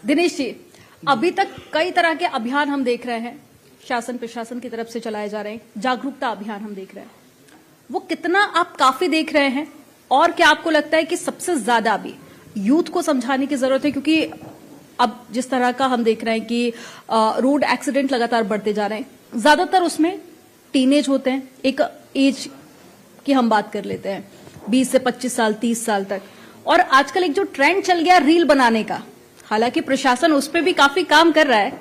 दिनेश जी, अभी तक कई तरह के अभियान हम देख रहे हैं, शासन प्रशासन की तरफ से चलाए जा रहे हैं, जागरूकता अभियान हम देख रहे हैं, वो कितना आप काफी देख रहे हैं? और क्या आपको लगता है कि सबसे ज्यादा अभी यूथ को समझाने की जरूरत है? क्योंकि अब जिस तरह का हम देख रहे हैं कि रोड एक्सीडेंट लगातार बढ़ते जा रहे हैं, ज्यादातर उसमें टीनेज होते हैं, एक एज की हम बात कर लेते हैं 20 से 25 साल 30 साल तक, और आजकल एक जो ट्रेंड चल गया रील बनाने का, हालांकि प्रशासन उस पर भी काफी काम कर रहा है,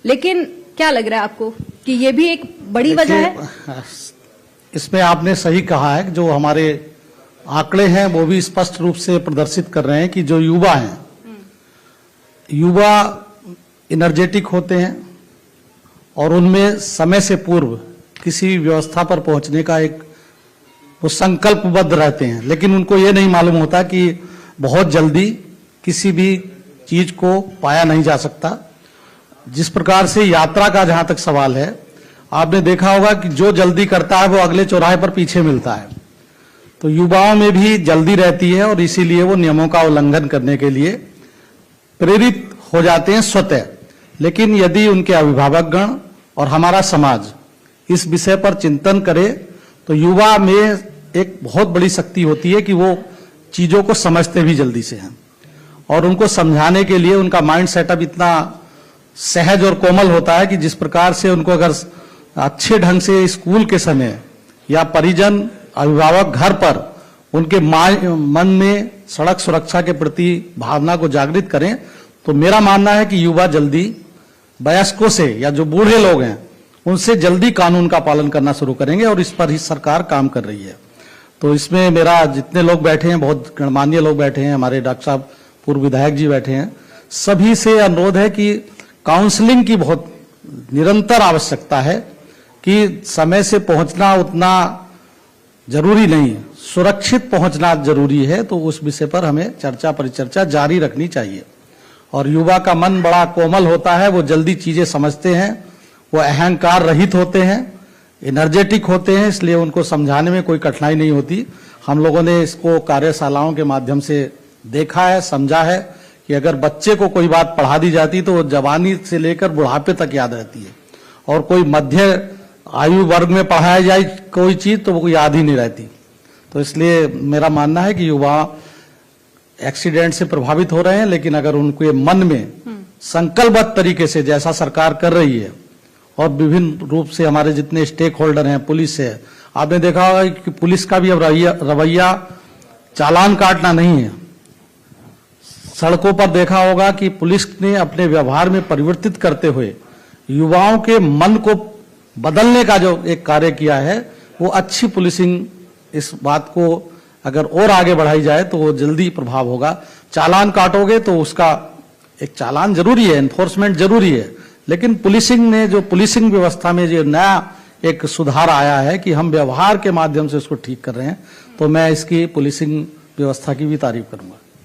लेकिन क्या लग रहा है आपको कि ये भी एक बड़ी वजह है? इसमें आपने सही कहा है, जो हमारे आंकड़े हैं वो भी स्पष्ट रूप से प्रदर्शित कर रहे हैं कि जो युवा हैं, युवा एनर्जेटिक होते हैं और उनमें समय से पूर्व किसी व्यवस्था पर पहुंचने का एक वो संकल्पबद्ध रहते हैं, लेकिन उनको ये नहीं मालूम होता कि बहुत जल्दी किसी भी चीज को पाया नहीं जा सकता। जिस प्रकार से यात्रा का जहां तक सवाल है, आपने देखा होगा कि जो जल्दी करता है वो अगले चौराहे पर पीछे मिलता है। तो युवाओं में भी जल्दी रहती है और इसीलिए वो नियमों का उल्लंघन करने के लिए प्रेरित हो जाते हैं स्वतः। लेकिन यदि उनके अभिभावकगण और हमारा समाज इस विषय पर चिंतन करे तो युवा में एक बहुत बड़ी शक्ति होती है कि वो चीजों को समझते भी जल्दी से हैं, और उनको समझाने के लिए उनका माइंड सेटअप इतना सहज और कोमल होता है कि जिस प्रकार से उनको अगर अच्छे ढंग से स्कूल के समय या परिजन अभिभावक घर पर उनके मन में सड़क सुरक्षा के प्रति भावना को जागृत करें, तो मेरा मानना है कि युवा जल्दी वयस्कों से या जो बूढ़े लोग हैं उनसे जल्दी कानून का पालन करना शुरू करेंगे, और इस पर ही सरकार काम कर रही है। तो इसमें मेरा जितने लोग बैठे हैं, बहुत गणमान्य लोग बैठे हैं, हमारे डॉक्टर साहब पूर्व विधायक जी बैठे हैं, सभी से अनुरोध है कि काउंसलिंग की बहुत निरंतर आवश्यकता है कि समय से पहुंचना उतना जरूरी नहीं है, सुरक्षित पहुंचना जरूरी है। तो उस विषय पर हमें चर्चा परिचर्चा जारी रखनी चाहिए। और युवा का मन बड़ा कोमल होता है, वो जल्दी चीजें समझते हैं, वो अहंकार रहित होते हैं, एनर्जेटिक होते हैं, इसलिए उनको समझाने में कोई कठिनाई नहीं होती। हम लोगों ने इसको कार्यशालाओं के माध्यम से देखा है, समझा है कि अगर बच्चे को कोई बात पढ़ा दी जाती तो वो जवानी से लेकर बुढ़ापे तक याद रहती है, और कोई मध्य आयु वर्ग में पढ़ाया जाए कोई चीज तो वो याद ही नहीं रहती। तो इसलिए मेरा मानना है कि युवा एक्सीडेंट से प्रभावित हो रहे हैं, लेकिन अगर उनके मन में संकल्पबद्ध तरीके से, जैसा सरकार कर रही है, और विभिन्न रूप से हमारे जितने स्टेक होल्डर हैं, पुलिस है, आपने देखा होगा कि पुलिस का भी अब रवैया चालान काटना नहीं है। सड़कों पर देखा होगा कि पुलिस ने अपने व्यवहार में परिवर्तित करते हुए युवाओं के मन को बदलने का जो एक कार्य किया है, वो अच्छी पुलिसिंग, इस बात को अगर और आगे बढ़ाई जाए तो वो जल्दी प्रभाव होगा। चालान काटोगे तो उसका एक चालान जरूरी है, एनफोर्समेंट जरूरी है, लेकिन पुलिसिंग ने जो पुलिसिंग व्यवस्था में जो नया एक सुधार आया है कि हम व्यवहार के माध्यम से उसको ठीक कर रहे हैं, तो मैं इसकी पुलिसिंग व्यवस्था की भी तारीफ करूंगा।